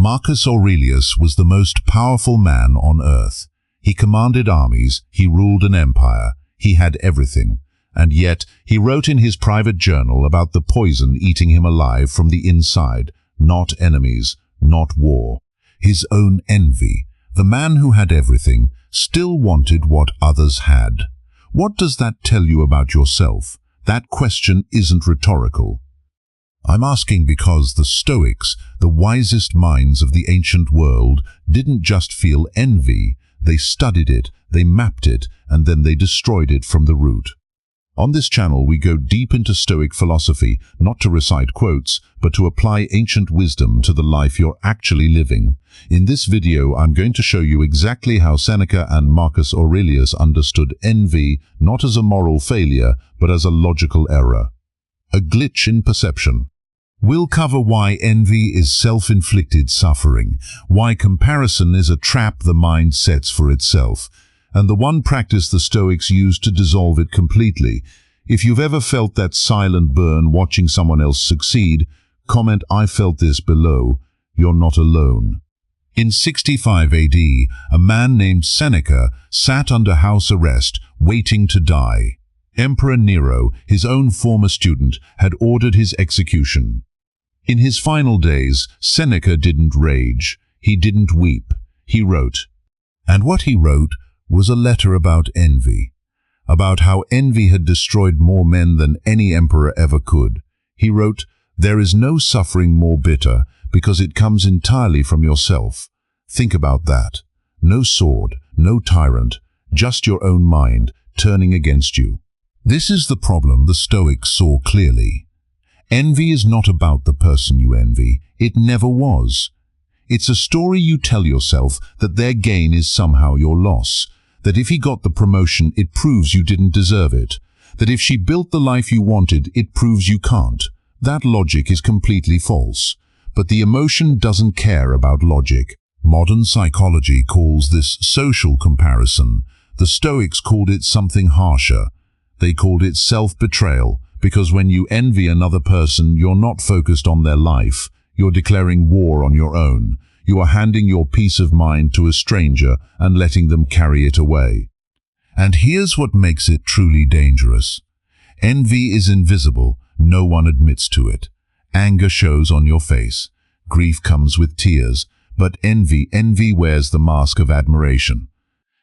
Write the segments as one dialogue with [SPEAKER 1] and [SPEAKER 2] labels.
[SPEAKER 1] Marcus Aurelius was the most powerful man on earth. He commanded armies, he ruled an empire, he had everything. And yet, he wrote in his private journal about the poison eating him alive from the inside, not enemies, not war. His own envy. The man who had everything still wanted what others had. What does that tell you about yourself? That question isn't rhetorical. I'm asking because the Stoics, the wisest minds of the ancient world, didn't just feel envy. They studied it, they mapped it, and then they destroyed it from the root. On this channel we go deep into Stoic philosophy, not to recite quotes, but to apply ancient wisdom to the life you're actually living. In this video I'm going to show you exactly how Seneca and Marcus Aurelius understood envy, not as a moral failure, but as a logical error. A glitch in perception. We'll cover why envy is self-inflicted suffering, why comparison is a trap the mind sets for itself, and the one practice the Stoics used to dissolve it completely. If you've ever felt that silent burn watching someone else succeed, comment "I felt this" below. You're not alone. In 65 AD, a man named Seneca sat under house arrest, waiting to die. Emperor Nero, his own former student, had ordered his execution. In his final days, Seneca didn't rage. He didn't weep. He wrote. And what he wrote was a letter about envy, about how envy had destroyed more men than any emperor ever could. He wrote, "There is no suffering more bitter, because it comes entirely from yourself." Think about that. No sword, no tyrant, just your own mind turning against you. This is the problem the Stoics saw clearly. Envy is not about the person you envy. It never was. It's a story you tell yourself that their gain is somehow your loss, that if he got the promotion, it proves you didn't deserve it, that if she built the life you wanted, it proves you can't. That logic is completely false. But the emotion doesn't care about logic. Modern psychology calls this social comparison. The Stoics called it something harsher. They called it self-betrayal, because when you envy another person, you're not focused on their life. You're declaring war on your own. You are handing your peace of mind to a stranger and letting them carry it away. And here's what makes it truly dangerous. Envy is invisible. No one admits to it. Anger shows on your face. Grief comes with tears. But envy wears the mask of admiration.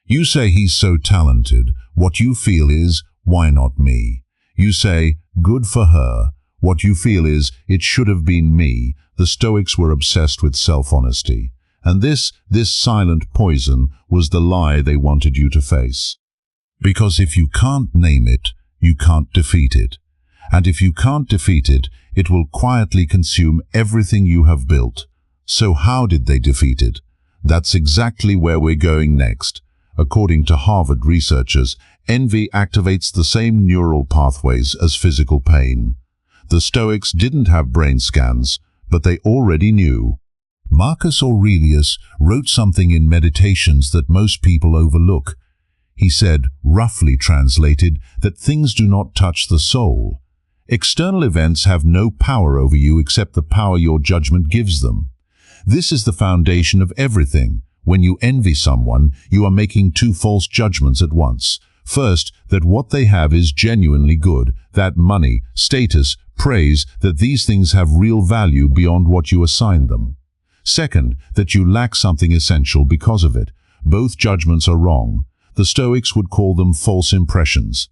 [SPEAKER 1] You say he's so talented. What you feel is, why not me? You say, good for her. What you feel is, it should have been me. The Stoics were obsessed with self-honesty. And this silent poison was the lie they wanted you to face. Because if you can't name it, you can't defeat it. And if you can't defeat it, it will quietly consume everything you have built. So how did they defeat it? That's exactly where we're going next. According to Harvard researchers, envy activates the same neural pathways as physical pain. The Stoics didn't have brain scans, but they already knew. Marcus Aurelius wrote something in Meditations that most people overlook. He said, roughly translated, that things do not touch the soul. External events have no power over you except the power your judgment gives them. This is the foundation of everything. When you envy someone, you are making two false judgments at once. First, that what they have is genuinely good, that money, status, praise, that these things have real value beyond what you assign them. Second, that you lack something essential because of it. Both judgments are wrong. The Stoics would call them false impressions.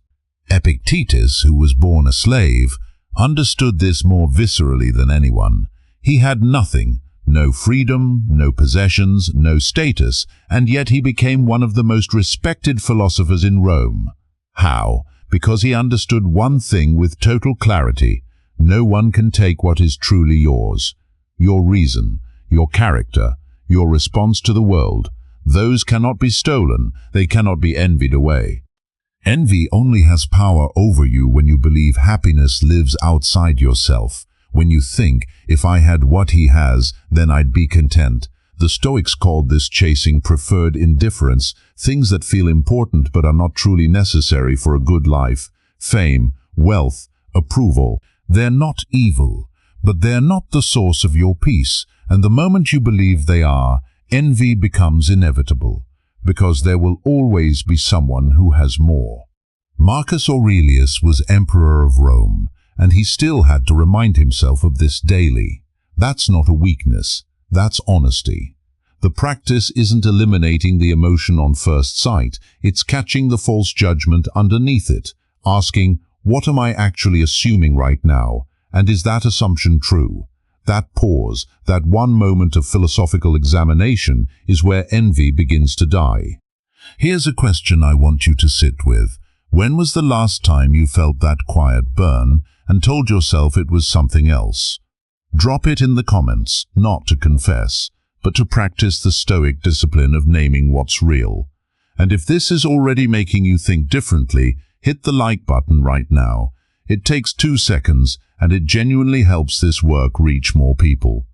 [SPEAKER 1] Epictetus, who was born a slave, understood this more viscerally than anyone. He had nothing. No freedom, no possessions, no status, and yet he became one of the most respected philosophers in Rome. How? Because he understood one thing with total clarity. No one can take what is truly yours. Your reason, your character, your response to the world. Those cannot be stolen. They cannot be envied away. Envy only has power over you when you believe happiness lives outside yourself. When you think, if I had what he has, then I'd be content. The Stoics called this chasing preferred indifference, things that feel important but are not truly necessary for a good life. Fame, wealth, approval. They're not evil, but they're not the source of your peace, And the moment you believe they are, envy becomes inevitable, because there will always be someone who has more. Marcus Aurelius was emperor of Rome, and he still had to remind himself of this daily. That's not a weakness, that's honesty. The practice isn't eliminating the emotion on first sight, it's catching the false judgment underneath it, asking, what am I actually assuming right now, and is that assumption true? That pause, that one moment of philosophical examination, is where envy begins to die. Here's a question I want you to sit with. When was the last time you felt that quiet burn and told yourself it was something else? Drop it in the comments, not to confess, but to practice the Stoic discipline of naming what's real. And if this is already making you think differently, hit the like button right now. It takes 2 seconds, and it genuinely helps this work reach more people.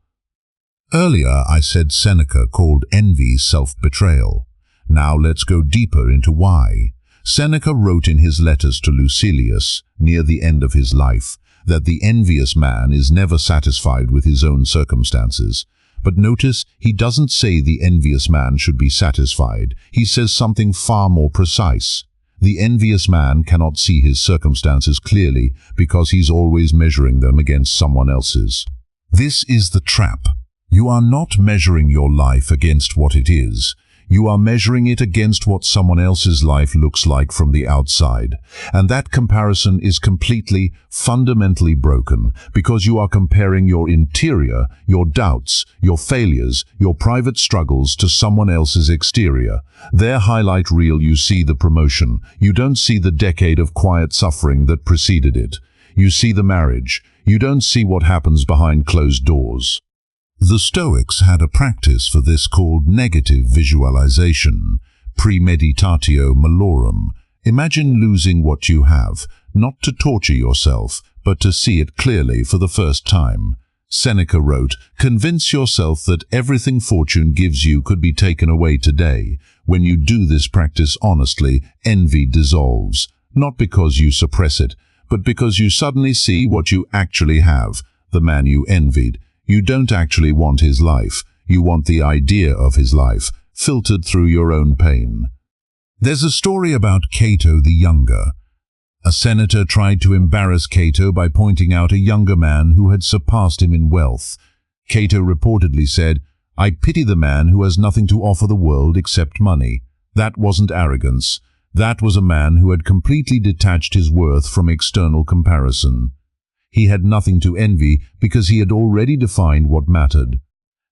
[SPEAKER 1] Earlier I said Seneca called envy self-betrayal. Now let's go deeper into why. Seneca wrote in his letters to Lucilius, near the end of his life, that the envious man is never satisfied with his own circumstances. But notice, he doesn't say the envious man should be satisfied. He says something far more precise. The envious man cannot see his circumstances clearly because he's always measuring them against someone else's. This is the trap. You are not measuring your life against what it is. You are measuring it against what someone else's life looks like from the outside. And that comparison is completely, fundamentally broken because you are comparing your interior, your doubts, your failures, your private struggles to someone else's exterior. Their highlight reel, you see the promotion. You don't see the decade of quiet suffering that preceded it. You see the marriage. You don't see what happens behind closed doors. The Stoics had a practice for this called negative visualization, premeditatio malorum. Imagine losing what you have, not to torture yourself, but to see it clearly for the first time. Seneca wrote, "Convince yourself that everything fortune gives you could be taken away today. When you do this practice honestly, envy dissolves, not because you suppress it, but because you suddenly see what you actually have, the man you envied. You don't actually want his life, you want the idea of his life, filtered through your own pain." There's a story about Cato the Younger. A senator tried to embarrass Cato by pointing out a younger man who had surpassed him in wealth. Cato reportedly said, "I pity the man who has nothing to offer the world except money." That wasn't arrogance. That was a man who had completely detached his worth from external comparison. He had nothing to envy because he had already defined what mattered.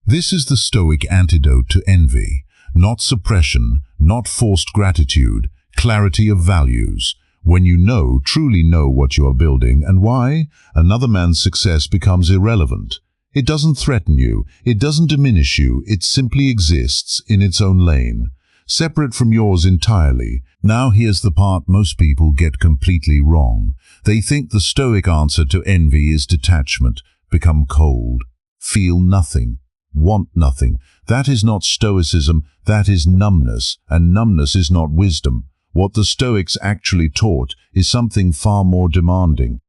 [SPEAKER 1] This is the Stoic antidote to envy. Not suppression, not forced gratitude, clarity of values. When you truly know what you are building and why, another man's success becomes irrelevant. It doesn't threaten you, it doesn't diminish you, it simply exists in its own lane, separate from yours entirely. Now here's the part most people get completely wrong. They think the Stoic answer to envy is detachment, become cold, feel nothing, want nothing. That is not Stoicism, that is numbness, and numbness is not wisdom. What the Stoics actually taught is something far more demanding.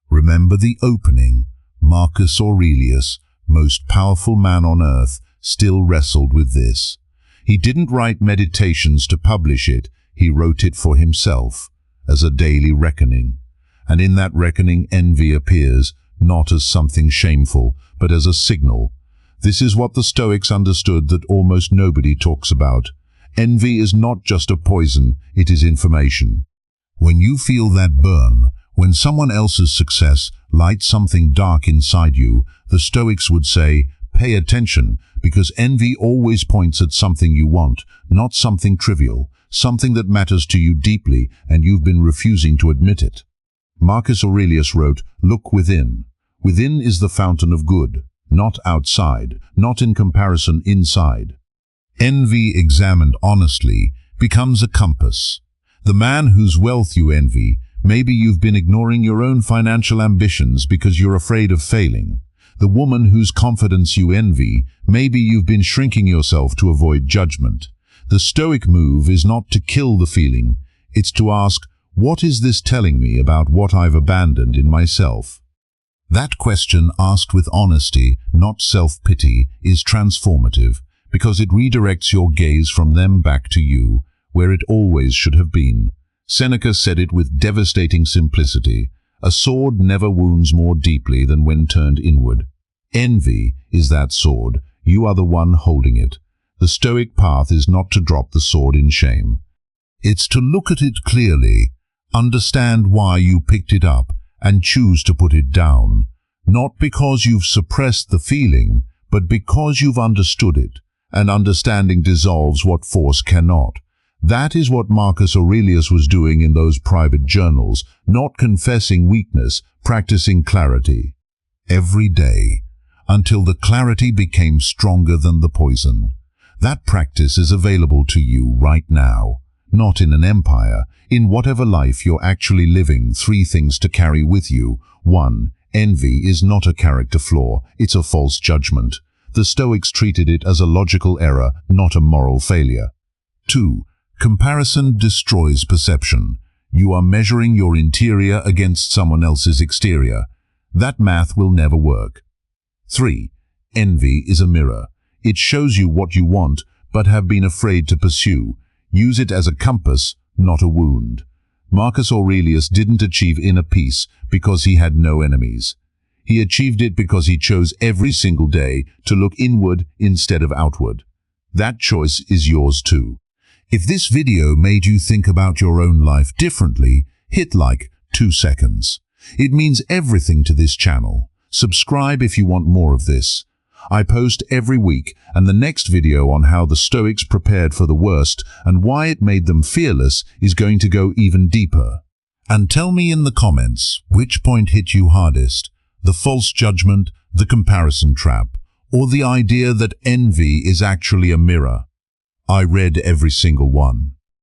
[SPEAKER 1] Remember the opening. Marcus Aurelius, most powerful man on earth, still wrestled with this. He didn't write meditations to publish it, he wrote it for himself, as a daily reckoning. And in that reckoning envy appears, not as something shameful, but as a signal. This is what the Stoics understood that almost nobody talks about. Envy is not just a poison, it is information. When you feel that burn, when someone else's success lights something dark inside you, the Stoics would say, pay attention, because envy always points at something you want, not something trivial, something that matters to you deeply and you've been refusing to admit it. Marcus Aurelius wrote, "Look within. Within is the fountain of good, not outside, not in comparison inside." Envy examined honestly becomes a compass. The man whose wealth you envy, maybe you've been ignoring your own financial ambitions because you're afraid of failing. The woman whose confidence you envy, maybe you've been shrinking yourself to avoid judgment. The Stoic move is not to kill the feeling, it's to ask, what is this telling me about what I've abandoned in myself? That question, asked with honesty, not self-pity, is transformative, because it redirects your gaze from them back to you, where it always should have been. Seneca said it with devastating simplicity: a sword never wounds more deeply than when turned inward. Envy is that sword. You are the one holding it. The Stoic path is not to drop the sword in shame. It's to look at it clearly, understand why you picked it up, and choose to put it down, not because you've suppressed the feeling, but because you've understood it, and understanding dissolves what force cannot. That is what Marcus Aurelius was doing in those private journals, not confessing weakness, practicing clarity. Every day, until the clarity became stronger than the poison. That practice is available to you right now, not in an empire, in whatever life you're actually living. 3 things to carry with you. 1. Envy is not a character flaw, it's a false judgment. The Stoics treated it as a logical error, not a moral failure. 2. Comparison destroys perception. You are measuring your interior against someone else's exterior. That math will never work. 3. Envy is a mirror. It shows you what you want, but have been afraid to pursue. Use it as a compass, not a wound. Marcus Aurelius didn't achieve inner peace because he had no enemies. He achieved it because he chose every single day to look inward instead of outward. That choice is yours too. If this video made you think about your own life differently, hit like 2 seconds. It means everything to this channel. Subscribe if you want more of this. I post every week, and the next video on how the Stoics prepared for the worst and why it made them fearless is going to go even deeper. And tell me in the comments, which point hit you hardest? The false judgment, the comparison trap, or the idea that envy is actually a mirror? I read every single one.